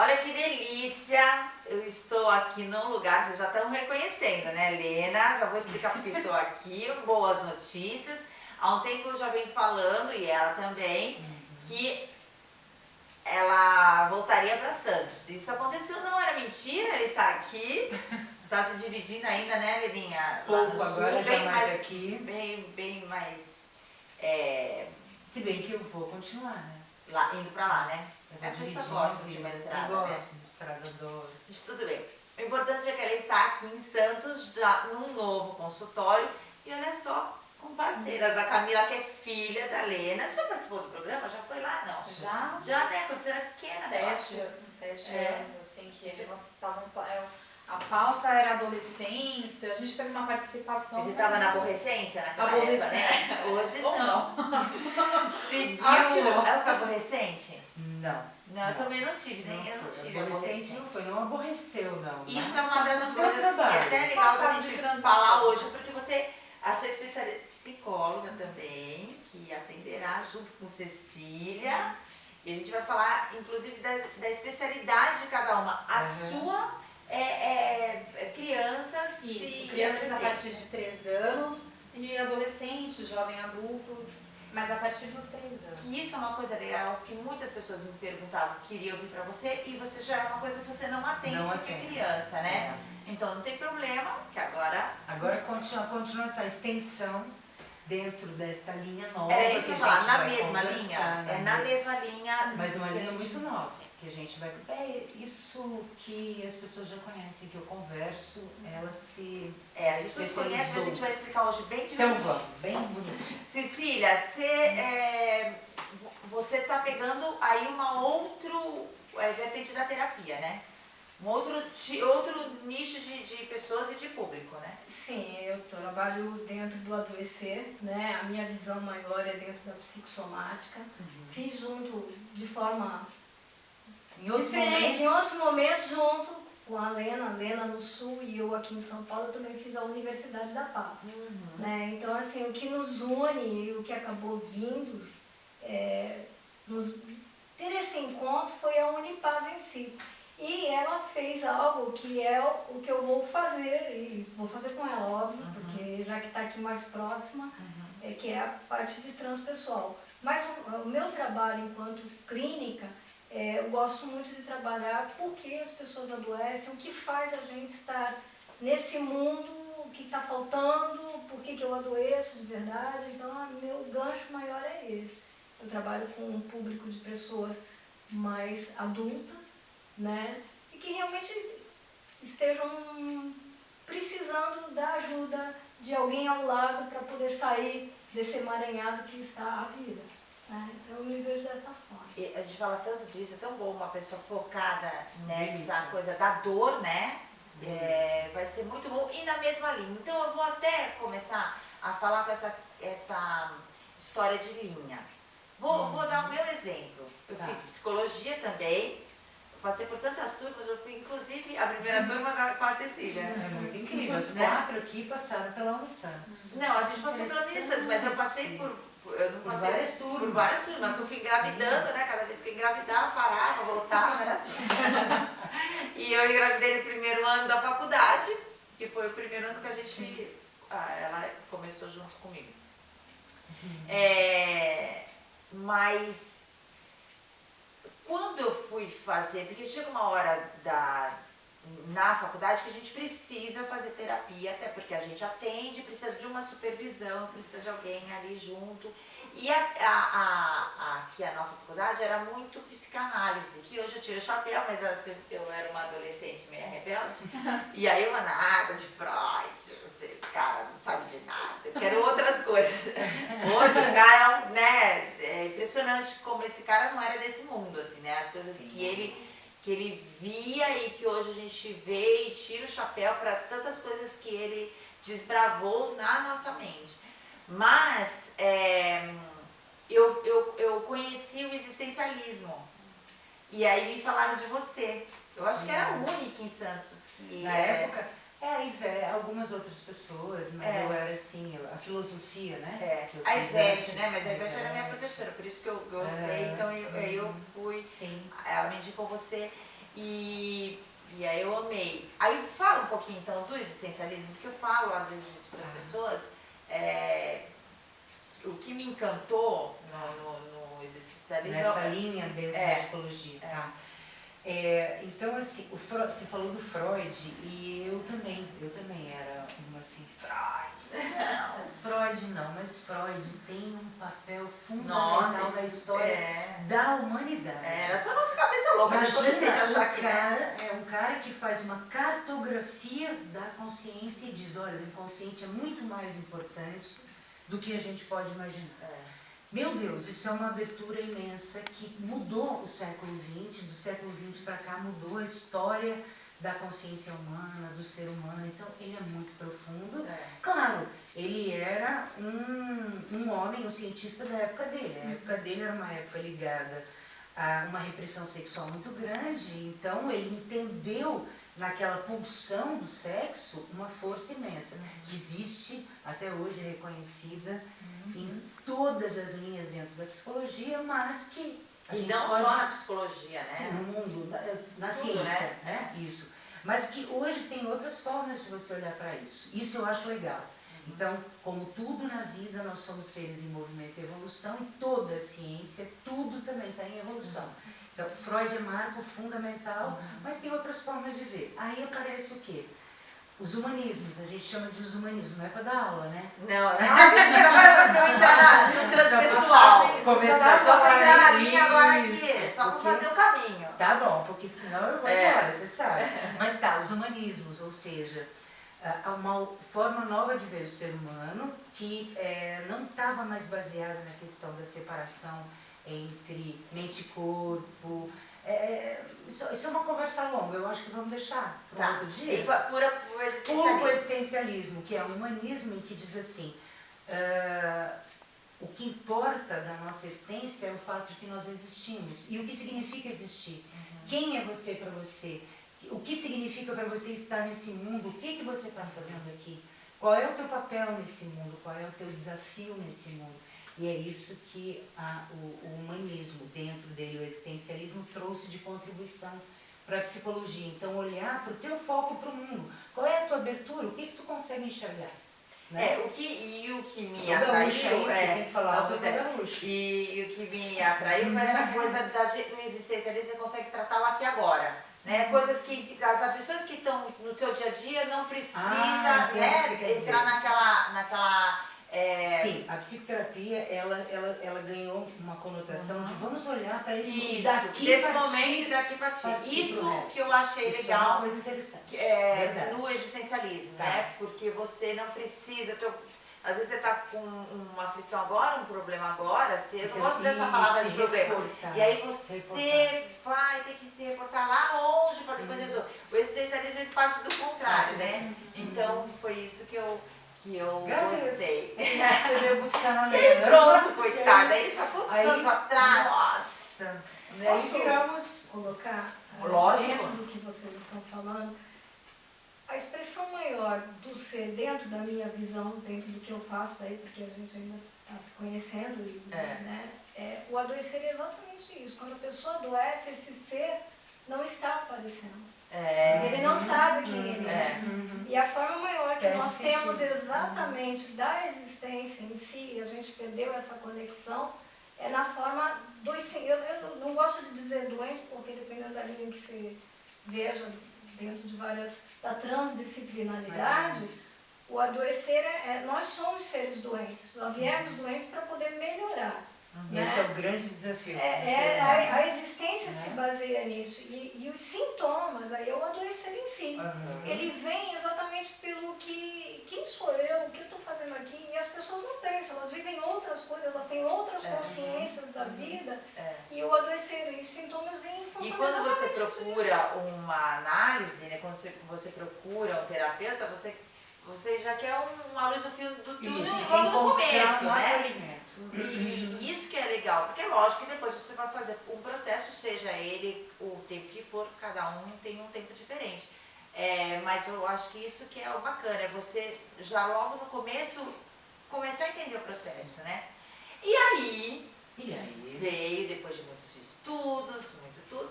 Olha que delícia! Eu estou aqui num lugar, vocês já estão reconhecendo, né, Lena? Já vou explicar porque estou aqui. Boas notícias. Há um tempo eu já venho falando, e ela também, que ela voltaria para Santos. Isso aconteceu, não era mentira, ela está aqui. Está se dividindo ainda, né, Leninha? Lá Pouco no agora, sul, já bem mais aqui. Bem mais... Se bem que eu vou continuar, né? Lá, indo para lá, né? A pessoa gosta de uma estrada, eu né? gosto de estrada, adoro. Isso tudo bem. O importante é que ela está aqui em Santos, já num novo consultório. E olha só, com parceiras. A Camila, que é filha da Lena. Você já participou do programa? Já foi lá? Não. Já? Já, né? Quando você era pequena, né? 7 anos, assim, que nós estávamos só... A pauta era adolescência, a gente teve uma participação... Você estava na aborrecência naquela época, né? Hoje não. Seguiu. Acho que não. Ela foi aborrecente? Não. Não, eu também não tive, nem eu não tive Adolescente não foi, não aborreceu, não. Isso é uma das coisas que é até legal Uma da fase de gente transição. falar hoje, porque você, a sua especialista psicóloga também, que atenderá junto com Cecília, e a gente vai falar, inclusive, da especialidade de cada uma. A sua é crianças Isso, e crianças a partir de 3 anos e adolescentes, jovens adultos, mas a partir dos 3 anos. Que isso é uma coisa legal que muitas pessoas me perguntavam, queria ouvir pra você, e você já é uma coisa que você não atende, porque é criança, né? Então não tem problema, que agora... Agora continua essa extensão dentro desta linha nova. Era isso que eu ia falar, na vai mesma linha? conversar, É na mesma linha. Mas uma que a linha gente- muito nova, que a gente vai... É isso que as pessoas já conhecem, que eu converso, elas se... As pessoas conhecem, a gente vai explicar hoje bem Então divertido. vamos, bem bonitinho. Cecília, você tá pegando aí uma outra vertente da terapia, né? Um outro nicho de pessoas e de público, né? Sim, eu trabalho dentro do adoecer, né? A minha visão maior é dentro da psicossomática. Fiz junto, de forma diferente, em outros momentos, junto com a Lena no Sul e eu aqui em São Paulo, eu também fiz a Universidade da Paz. Né? Então, assim, o que nos une e o que acabou vindo, ter esse encontro foi a Unipaz em si. E ela fez algo que é o que eu vou fazer, e vou fazer com ela, óbvio, porque já que está aqui mais próxima, que é a parte de transpessoal. Mas o meu trabalho enquanto clínica, eu gosto muito de trabalhar porque as pessoas adoecem, o que faz a gente estar nesse mundo, o que está faltando, por que eu adoeço de verdade. Então, meu gancho maior é esse. Eu trabalho com um público de pessoas mais adultas, né? E que realmente estejam precisando da ajuda de alguém ao lado para poder sair desse emaranhado que está a vida. Né? Então eu me vejo dessa forma. E a gente fala tanto disso, é tão bom uma pessoa focada nessa coisa da dor, né? Vai ser muito bom e na mesma linha. Então eu vou até começar a falar com essa história de linha. Vou dar o meu exemplo. Eu fiz psicologia também. Passei por tantas turmas, eu fui inclusive a primeira turma com a Cecília. É muito incrível, as 4 aqui passaram pela Unisantos. Não, a gente passou pela Unisantos, mas eu passei eu não passei várias turmas. Por várias turmas, porque eu fui engravidando, né? Cada vez que eu engravidava, parava, voltava, era assim. E eu engravidei no primeiro ano da faculdade, que foi o primeiro ano que a gente... ela começou junto comigo. Mas... Quando eu fui fazer, porque chega uma hora na faculdade que a gente precisa fazer terapia, até porque a gente atende, precisa de uma supervisão, precisa de alguém ali junto. E aqui a nossa faculdade era muito psicanálise, que hoje eu tiro o chapéu, mas eu era uma adolescente meio rebelde. E aí eu nada de Freud, você, cara, não sabe de nada, eu quero outras coisas. Hoje o cara, né, é impressionante como esse cara não era desse mundo, assim, né? As coisas que ele via e que hoje a gente vê e tira o chapéu para tantas coisas que ele desbravou na nossa mente. Mas eu conheci o existencialismo e aí me falaram de você. Eu acho que era a única em Santos que... Na época, algumas outras pessoas, mas eu era assim, a filosofia, né? A Ivete, né? Mas a Ivete era minha professora, por isso que eu gostei, então eu fui, ela me indicou você. E aí eu amei. Aí fala um pouquinho então do existencialismo, porque eu falo às vezes isso para as pessoas. O que me encantou no existencialismo... Nessa linha dentro da psicologia, tá? Então, assim, você falou do Freud e eu também era uma assim, Freud não, mas Freud tem um papel fundamental na história da humanidade. Era só nossa cabeça louca, um cara que faz uma cartografia da consciência e diz, olha, o inconsciente é muito mais importante do que a gente pode imaginar. Meu Deus, isso é uma abertura imensa que mudou o século XX, do século XX para cá mudou a história da consciência humana, do ser humano, então ele é muito profundo. Claro, ele era um homem, um cientista da época dele. A época dele era uma época ligada a uma repressão sexual muito grande, então ele entendeu naquela pulsão do sexo uma força imensa, que existe até hoje, reconhecida em todas as linhas dentro da psicologia, mas que a gente não pode... só na psicologia, né? Sim, no mundo, na ciência, né? Isso. Mas que hoje tem outras formas de você olhar para isso. Isso eu acho legal. Então, como tudo na vida, nós somos seres em movimento e evolução, e toda a ciência, tudo também está em evolução. Então, Freud é marco fundamental, mas tem outras formas de ver. Aí aparece o quê? Os humanismos, a gente chama de os humanismos, não é para dar aula, né? Não, só para entrar no transpessoal. Começar só para entrar na isso, linha agora aqui, só para fazer o caminho. Tá bom, porque senão eu vou embora, você sabe. Mas tá, os humanismos, ou seja, uma forma nova de ver o ser humano que não estava mais baseada na questão da separação entre mente e corpo. Isso é uma conversa longa, eu acho que vamos deixar para outro dia. E puro existencialismo, que é um humanismo em que diz assim, o que importa da nossa essência é o fato de que nós existimos. E o que significa existir? Quem é você para você? O que significa para você estar nesse mundo? O que você está fazendo aqui? Qual é o teu papel nesse mundo? Qual é o teu desafio nesse mundo? E é isso que o humanismo, dentro dele, o existencialismo, trouxe de contribuição para a psicologia. Então, olhar para o teu foco para o mundo. Qual é a tua abertura? O que tu consegue enxergar? Né? O que me atraiu... tem que falar e o que me atraiu foi essa coisa no existencialismo, você consegue tratar o aqui e agora. Né? Coisas que as aflições que estão no teu dia a dia não precisa entrar naquela Sim, a psicoterapia ela ganhou uma conotação de vamos olhar para esse momento e daqui para ti. Isso que eu achei legal. É uma coisa interessante. No existencialismo, né? Porque você não precisa. Às vezes você está com uma aflição agora, um problema agora, eu não gosto dessa palavra de problema. E aí você vai ter que se reportar lá longe para depois resolver. O existencialismo é parte do contrário, né? Então foi isso que eu gostei. Você veio buscar na E pronto, coitada. Isso há quantos anos atrás? Nossa! Aí viramos... Colocar Lógico. dentro do que vocês estão falando, a expressão maior do ser dentro da minha visão, dentro do que eu faço daí, porque a gente ainda está se conhecendo, né? O adoecer é exatamente isso. Quando a pessoa adoece, esse ser não está aparecendo. Ele não sabe quem ele é. E a forma maior que nós temos exatamente da existência em si, a gente perdeu essa conexão, é na forma do... Eu não gosto de dizer doente, porque dependendo da linha que você veja, dentro de da transdisciplinaridade, o adoecer nós somos seres doentes. Nós viemos doentes para poder melhorar. Né? Esse é o grande desafio. A existência se baseia nisso. E os sintomas, aí é o adoecer em si. Ele vem exatamente pelo quem sou eu, o que eu estou fazendo aqui. E as pessoas não pensam, elas vivem outras coisas, elas têm outras consciências da vida. E o adoecer, e os sintomas vêm em função. E quando você procura uma análise, né, quando você procura um terapeuta, você já quer uma luz no fio do túnel logo no começo, né? E isso que é legal, porque é lógico que depois você vai fazer um processo, seja ele o tempo que for, cada um tem um tempo diferente. Mas eu acho que isso que é o bacana, é você já logo no começo começar a entender o processo, né? E aí veio, depois de muitos estudos, muito tudo,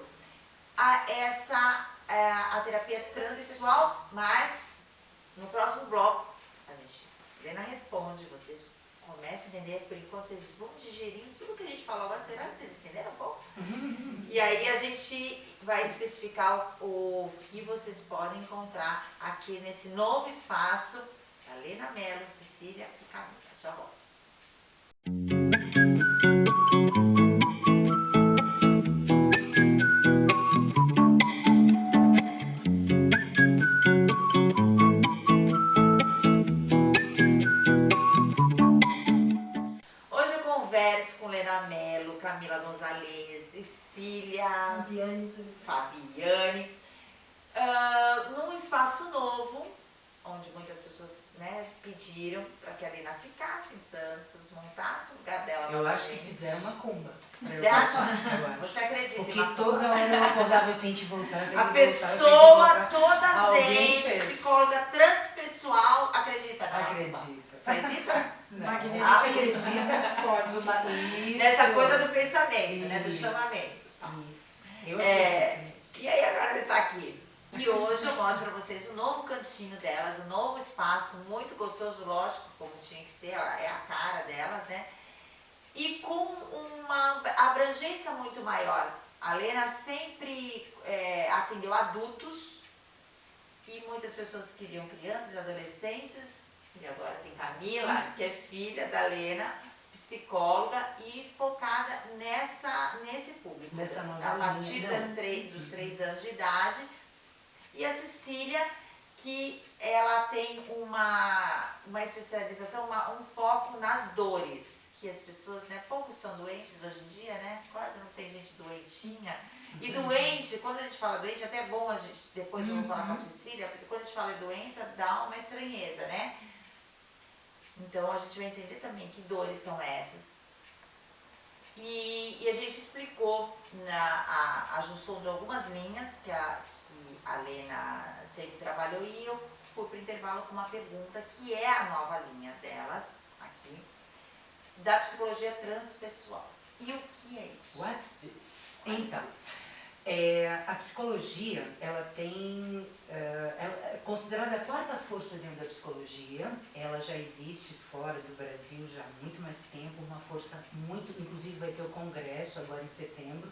a terapia transpessoal, mas no próximo bloco a gente, Helena responde, vocês começam a entender, por enquanto vocês vão digerindo tudo que a gente falou agora, será que vocês entenderam um pouco? E aí a gente vai especificar o que vocês podem encontrar aqui nesse novo espaço, Helena Mello, Cecília e Camila. Já volto. Camila Gonzalez, Cecília, Fabiane, num espaço novo, onde muitas pessoas, né, pediram para que a Helena ficasse em Santos, montasse o lugar dela. Eu acho que fizeram uma cumba. Você acha? Você acredita? Porque toda hora eu acordava, eu tenho que voltar. A pessoa, toda zen, psicóloga transpessoal, acredita na Acredita. Acredita? Magnífica. Acredita forte. Nessa coisa do pensamento, né, do chamamento. Isso. Eu acredito nisso. E aí agora ela está aqui. E hoje eu mostro para vocês o novo cantinho delas, o novo espaço, muito gostoso, lógico, como tinha que ser, é a cara delas, né? E com uma abrangência muito maior. A Helena sempre atendeu adultos e muitas pessoas queriam crianças e adolescentes. E agora tem Camila, que é filha da Helena, psicóloga e focada nesse público. Nessa nova a partir linha, dos 3 anos de idade. E a Cecília, que ela tem uma especialização, um foco nas dores, que as pessoas, né, poucos estão doentes hoje em dia, né? Quase não tem gente doentinha. E doente, quando a gente fala doente, até é bom a gente, depois eu vou falar com a Cecília, porque quando a gente fala doença, dá uma estranheza, né? Então a gente vai entender também que dores são essas. E a gente explicou a junção de algumas linhas que a Helena sempre trabalhou, e eu fui para o intervalo com uma pergunta que é a nova linha delas, aqui, da psicologia transpessoal. E o que é isso? What's this? Então, a psicologia, ela tem, ela é considerada a quarta força dentro da psicologia. Ela já existe fora do Brasil já há muito mais tempo, uma força muito, inclusive vai ter o congresso agora em setembro,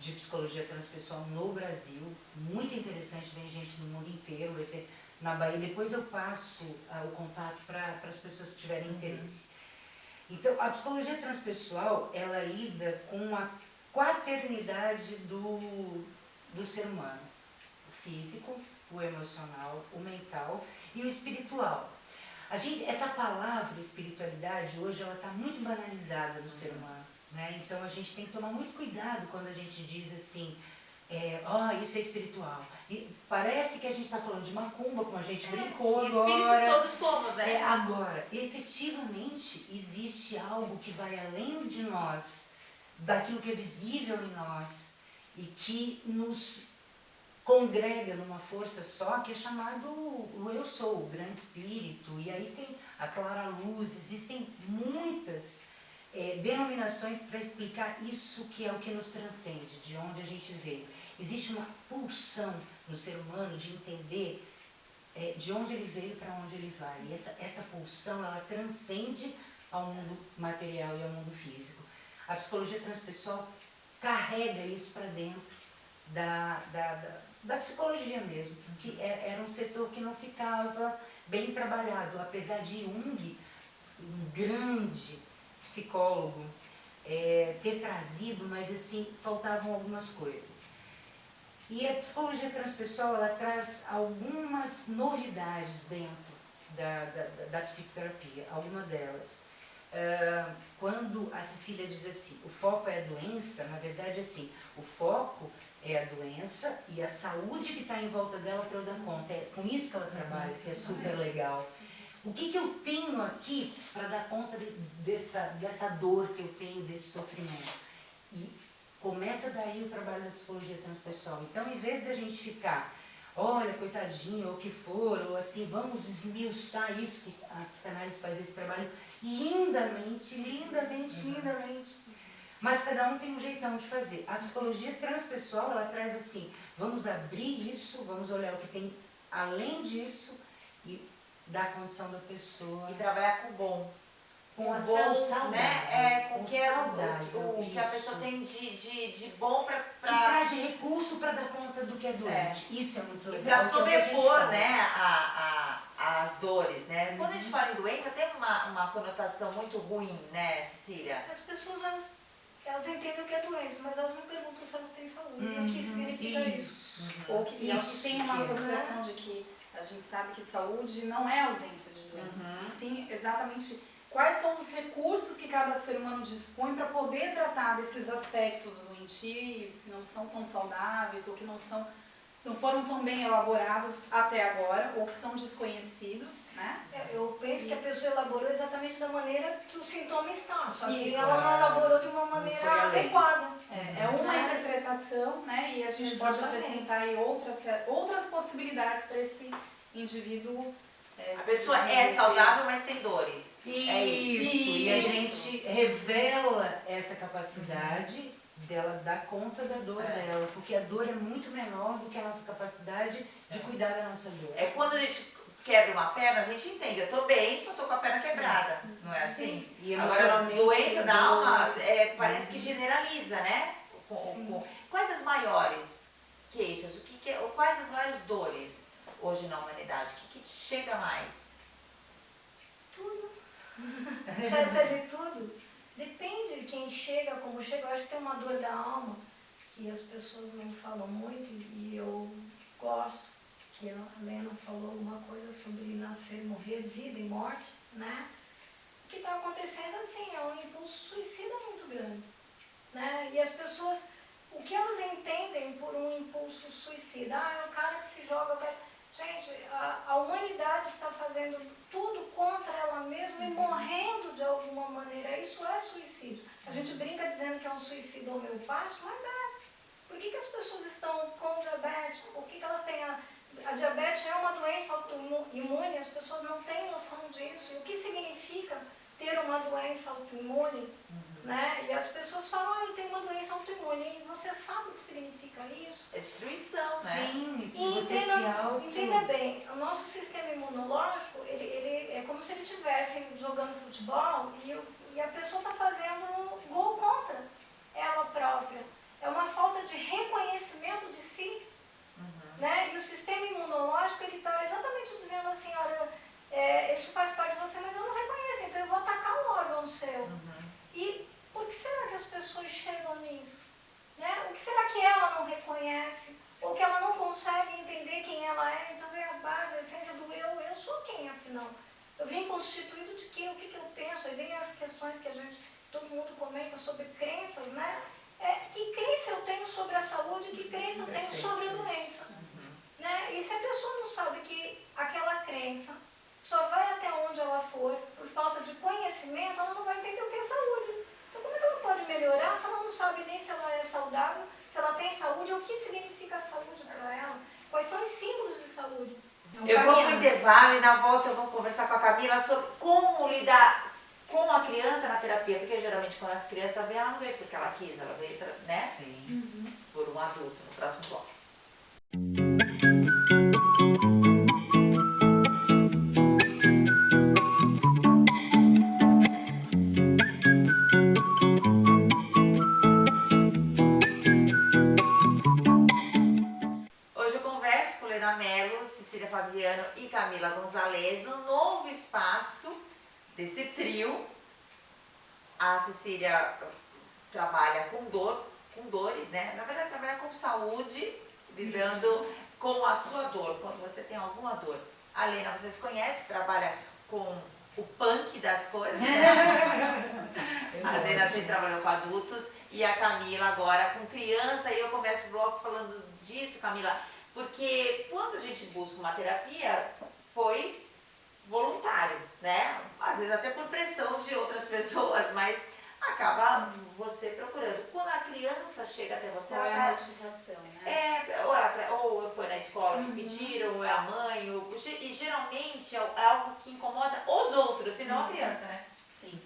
de psicologia transpessoal no Brasil, muito interessante, vem gente do mundo inteiro, vai ser na Bahia. Depois eu passo o contato para as pessoas que tiverem interesse. Então, a psicologia transpessoal, ela lida com a quaternidade do ser humano, o físico, o emocional, o mental e o espiritual. Essa palavra espiritualidade hoje ela está muito banalizada no ser humano, né? Então a gente tem que tomar muito cuidado quando a gente diz assim, isso é espiritual. E parece que a gente está falando de macumba, como a gente brincou agora. Espírito todos somos, né? Agora, efetivamente existe algo que vai além de nós, daquilo que é visível em nós e que nos congrega numa força só, que é chamado o Eu Sou, o Grande Espírito. E aí tem a Clara Luz, existem muitas denominações para explicar isso que é o que nos transcende, de onde a gente veio. Existe uma pulsão no ser humano de entender de onde ele veio para onde ele vai. E essa pulsão, ela transcende ao mundo material e ao mundo físico. A psicologia transpessoal carrega isso para dentro da psicologia mesmo, que era um setor que não ficava bem trabalhado, apesar de Jung, um grande psicólogo, ter trazido, mas assim, faltavam algumas coisas. E a psicologia transpessoal, ela traz algumas novidades dentro da psicoterapia, alguma delas. Quando a Cecília diz assim, o foco é a doença, na verdade assim, o foco é a doença e a saúde que está em volta dela para eu dar conta. É com isso que ela trabalha, que é super legal. O que eu tenho aqui para dar conta dessa dor que eu tenho, desse sofrimento? E começa daí o trabalho da psicologia transpessoal. Então, em vez da gente ficar, olha, coitadinho, ou o que for, ou assim, vamos esmiuçar isso, que a psicanálise faz esse trabalho lindamente, lindamente, lindamente. Mas cada um tem um jeitão de fazer. A psicologia transpessoal, ela traz assim, vamos abrir isso, vamos olhar o que tem além disso e dar a condição da pessoa. E trabalhar com o bom. Com a bom, saudade. né? Com que saudade, o que a pessoa tem de bom Que para traz de recurso para dar conta do que é doente. Isso é muito e legal. para que é o que a gente sobrepor, faz. né, as dores, né? Quando a gente fala em doença, tem uma conotação muito ruim, né, Cecília? As pessoas, elas entendem o que é doença, mas elas não perguntam se elas têm saúde. O que significa isso? Ou que Isso tem uma que é. associação de que a gente sabe que saúde não é ausência de doença, e sim exatamente quais são os recursos que cada ser humano dispõe para poder tratar desses aspectos doentios, que não são tão saudáveis ou que não foram tão bem elaborados até agora, ou que são desconhecidos, né? Eu penso que a pessoa elaborou exatamente da maneira que o sintoma está, só que Isso. ela não elaborou de uma foi maneira além. adequada. É uma interpretação, né? E a gente pode Exatamente. apresentar aí outras possibilidades para esse indivíduo. A pessoa é saudável, mas tem dores. É Isso, e a Isso. gente revela essa capacidade dela dar conta da dor dela, porque a dor é muito menor do que a nossa capacidade de cuidar da nossa dor. É quando a gente quebra uma perna, a gente entende. Eu tô bem, só tô com a perna quebrada. Não é assim? E Agora, emocionalmente, doença da alma dores. parece que generaliza, né? Quais as maiores queixas? Quais as maiores dores hoje na humanidade? O que te chega mais? Tudo. Já de tudo. Depende de quem chega, como chega. Eu acho que tem uma dor da alma que as pessoas não falam muito e eu gosto, que a Lena falou alguma coisa sobre nascer, morrer, vida e morte, né? O que está acontecendo assim é um impulso suicida muito grande, né? E as pessoas, o que elas entendem por um impulso suicida? É o cara que se joga... Gente, a humanidade está fazendo tudo contra ela mesma e morrendo de alguma maneira. Isso é suicídio. A gente brinca dizendo que é um suicídio homeopático, mas é. Por que as pessoas estão com diabetes? Por que elas têm a diabetes é uma doença autoimune, as pessoas não têm noção disso. E o que significa ter uma doença autoimune? Né? E as pessoas falam, eu tenho uma doença autoimune. E você sabe o que significa isso? É destruição, né? Sim, se E você se entenda bem, o nosso sistema imunológico, ele é como se ele estivesse jogando futebol e a pessoa está fazendo gol contra ela própria. É uma falta de reconhecimento de si. Né? E o sistema imunológico, ele está exatamente dizendo assim, olha, isso faz parte de você, mas eu não reconheço, então eu vou atacar um órgão seu. E por que será que as pessoas chegam nisso? Né? O que será que ela não reconhece? Ou que ela não consegue entender quem ela é? Então é a base, a essência do eu sou quem, afinal? Eu vim constituído de quê? O que eu penso? Aí vem as questões que todo mundo comenta sobre crenças, né? Que crença eu tenho sobre a saúde, que crença eu tenho sobre a doença? Né? E se a pessoa não sabe que aquela crença só vai até onde ela for, por falta de conhecimento, ela não vai entender o que é saúde. Então como é que ela pode melhorar se ela não sabe nem se ela é saudável, se ela tem saúde, ou o que significa a saúde para ela? Quais são os símbolos de saúde? Eu vou para o intervalo e na volta eu vou conversar com a Camila sobre como lidar com a criança na terapia, porque geralmente quando a criança vem, ela não veio porque ela quis, ela veio, né? Sim. Por um adulto, no próximo bloco. Hoje eu converso com Lena Mello, Cecília Fabiano e Camila Gonzalez, no novo espaço desse trio. A Cecília trabalha com dores, né? Na verdade, trabalha com saúde, lidando com a sua dor, quando você tem alguma dor. A Lena, vocês conhecem, trabalha com o punk das coisas. A Lena sempre trabalhou com adultos e a Camila agora com criança. E eu começo o bloco falando disso, Camila, porque quando a gente busca uma terapia, foi voluntário, né? Às vezes até por pressão de outras pessoas, mas acaba você procurando. Quando a criança chega até você, Qual é ela a motivação, né? ou foi na escola que pediram, ou é a mãe, e geralmente é algo que incomoda os outros, e não a criança, né? Sim.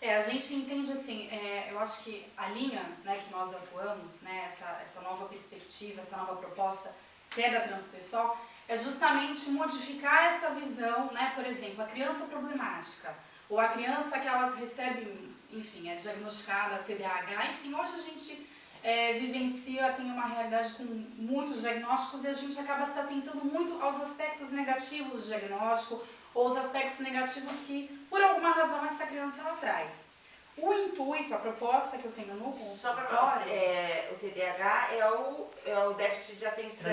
A gente entende assim, eu acho que a linha, né, que nós atuamos, né, essa nova perspectiva, essa nova proposta que é da transpessoal, é justamente modificar essa visão, né, por exemplo, a criança problemática, ou a criança que ela recebe, enfim, é diagnosticada TDAH, enfim, hoje a gente vivencia, tem uma realidade com muitos diagnósticos e a gente acaba se atentando muito aos aspectos negativos do diagnóstico, ou os aspectos negativos que, por alguma razão, essa criança ela traz. O intuito, a proposta que eu tenho no consultório... Só para o TDAH é o déficit de atenção,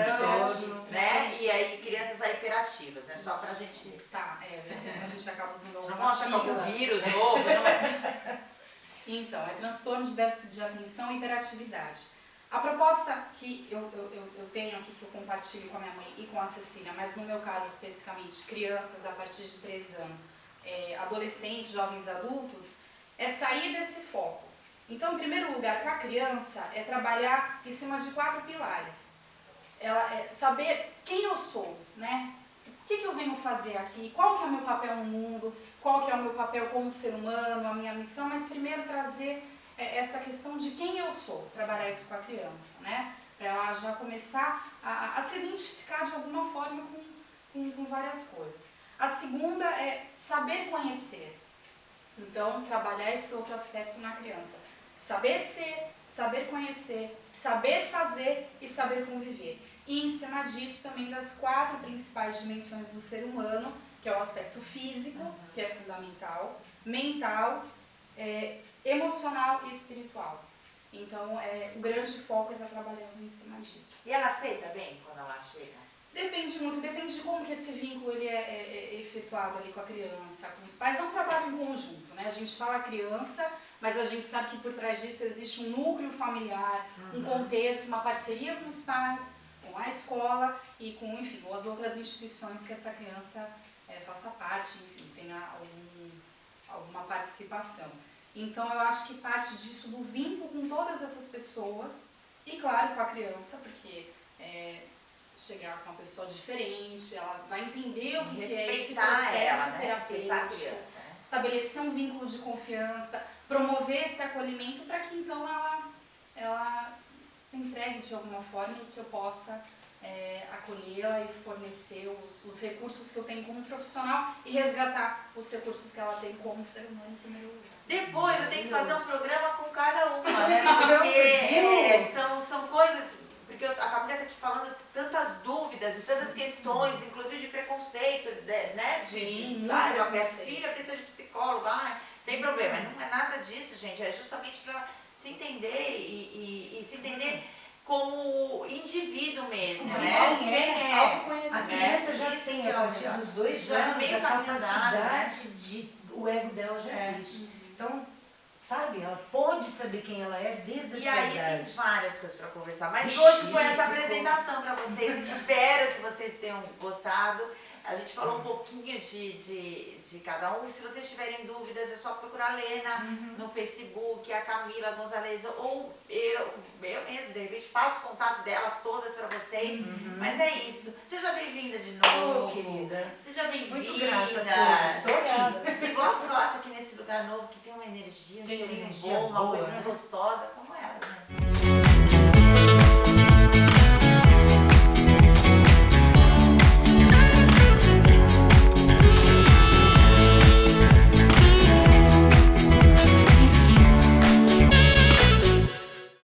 né? E aí crianças hiperativas, né? Só pra gente... Tá, a gente acaba usando algumas não acha que algum vírus novo, não é? Então, é transtorno de déficit de atenção e hiperatividade. A proposta que eu tenho aqui, que eu compartilho com a minha mãe e com a Cecília, mas no meu caso especificamente, crianças a partir de 3 anos, adolescentes, jovens adultos, é sair desse foco. Então, em primeiro lugar, com a criança, é trabalhar em cima de 4 pilares. Ela é saber quem eu sou, né? O que eu venho fazer aqui? Qual que é o meu papel no mundo? Qual que é o meu papel como ser humano, a minha missão? Mas primeiro trazer essa questão de quem eu sou, trabalhar isso com a criança, né? Para ela já começar a se identificar de alguma forma com várias coisas. A segunda é saber conhecer. Então, trabalhar esse outro aspecto na criança. Saber ser, saber conhecer, saber fazer e saber conviver. E em cima disso também das 4 principais dimensões do ser humano, que é o aspecto físico, que é fundamental, mental, emocional e espiritual. Então, o grande foco é estar trabalhando em cima disso. E ela aceita bem quando ela chega? Depende muito, depende de como que esse vínculo ele é efetuado ali com a criança, com os pais. É um trabalho em conjunto, né? A gente fala criança, mas a gente sabe que por trás disso existe um núcleo familiar, um contexto, uma parceria com os pais, com a escola e com, enfim, as outras instituições que essa criança faça parte, enfim, tenha alguma participação. Então, eu acho que parte disso do vínculo com todas essas pessoas e, claro, com a criança, porque chegar com uma pessoa diferente, ela vai entender o que é esse processo terapêutico, estabelecer um vínculo de confiança, promover esse acolhimento para que, então, ela se entregue de alguma forma e que eu possa acolhê-la e fornecer os recursos que eu tenho como profissional e resgatar os recursos que ela tem como ser humano em primeiro lugar. Depois eu tenho que fazer um programa com cada uma, né? Porque são coisas, porque a Camila está aqui falando tantas dúvidas e tantas questões, inclusive de preconceito, né? Sim, a minha filha precisa de psicólogo, sem problema, não é nada disso, gente, é justamente para se entender e se entender como indivíduo mesmo, né? Quem é? A criança já tem, a partir dos 2 anos, a capacidade o ego dela já existe. Então, sabe, ela pode saber quem ela é desde essa idade. E aí tem várias coisas para conversar, mas hoje foi essa apresentação para vocês, espero que vocês tenham gostado. A gente falou um pouquinho de cada um. Se vocês tiverem dúvidas, é só procurar a Lena no Facebook, a Camila Gonzalez, ou eu mesmo, de repente, passo o contato delas todas para vocês. Mas é isso. Seja bem-vinda de novo. Querida. Seja bem-vinda. Muito grata. Estou aqui. E boa sorte aqui nesse lugar novo, que tem uma energia, um cheirinho bom, uma coisinha gostosa como ela, né?